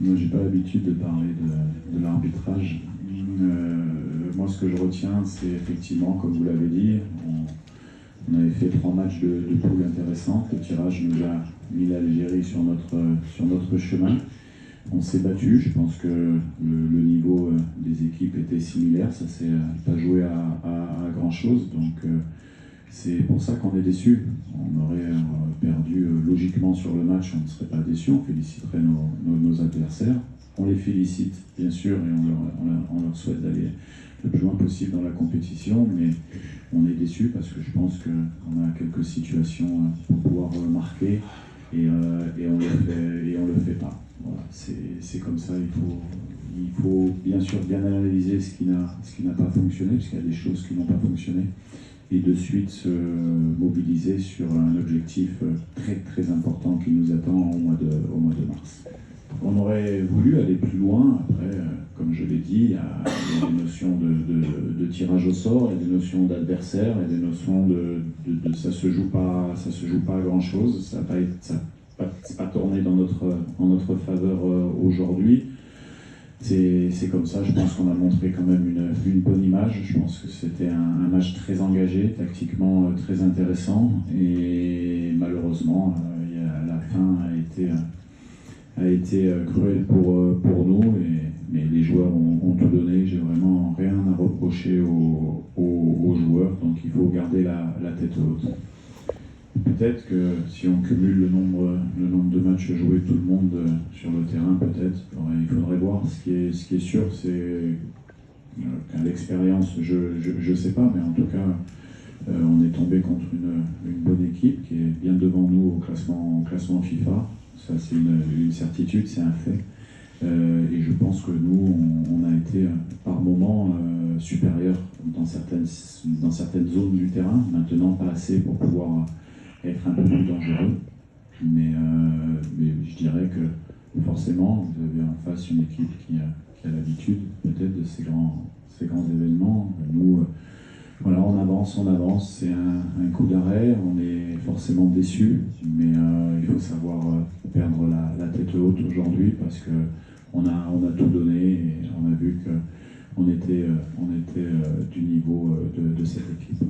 Moi, j'ai pas l'habitude de parler de l'arbitrage. Moi, ce que je retiens, c'est effectivement, comme vous l'avez dit, on avait fait 3 matchs de poule intéressants. Le tirage nous a mis l'Algérie sur notre chemin. On s'est battu. Je pense que le niveau des équipes était similaire. Ça s'est pas joué à grand chose. Donc, c'est pour ça qu'on est déçus. On aurait perdu logiquement sur le match, on ne serait pas déçus, on féliciterait nos adversaires. On les félicite, bien sûr, et on leur souhaite d'aller le plus loin possible dans la compétition, mais on est déçus parce que je pense qu'on a quelques situations pour pouvoir marquer et on le fait pas. Voilà, c'est comme ça, il faut bien sûr bien analyser ce qui n'a pas fonctionné, parce qu'il y a des choses qui n'ont pas fonctionné, et de suite se mobiliser sur un objectif très très important qui nous attend au mois de mars. On aurait voulu aller plus loin. Après, comme je l'ai dit, il y a des notions de tirage au sort, il y a des notions d'adversaire, il y a des notions de ça se joue pas à grand chose. Ça n'a pas tourné en notre faveur aujourd'hui. C'est comme ça, je pense qu'on a montré quand même une bonne image. Je pense que c'était un match très engagé, tactiquement très intéressant. Et malheureusement, la fin a été cruelle pour nous. Mais les joueurs ont tout donné. J'ai vraiment rien à reprocher aux joueurs. Donc il faut garder la tête haute. Peut-être que si on cumule le nombre de matchs joués, tout le monde sur le terrain, peut-être, il faudrait voir. Ce qui est sûr, c'est qu'à l'expérience, je ne sais pas, mais en tout cas, on est tombé contre une bonne équipe qui est bien devant nous au classement FIFA. Ça, c'est une certitude, c'est un fait. Et je pense que nous, on a été par moments supérieurs dans certaines zones du terrain. Maintenant, pas assez pour pouvoir être un peu plus dangereux, mais je dirais que forcément vous avez en face une équipe qui a l'habitude peut-être de ces grands événements. Nous, voilà, on avance, c'est un coup d'arrêt, on est forcément déçus, mais il faut savoir perdre la tête haute aujourd'hui parce que on a tout donné et on a vu qu'on était du niveau de cette équipe.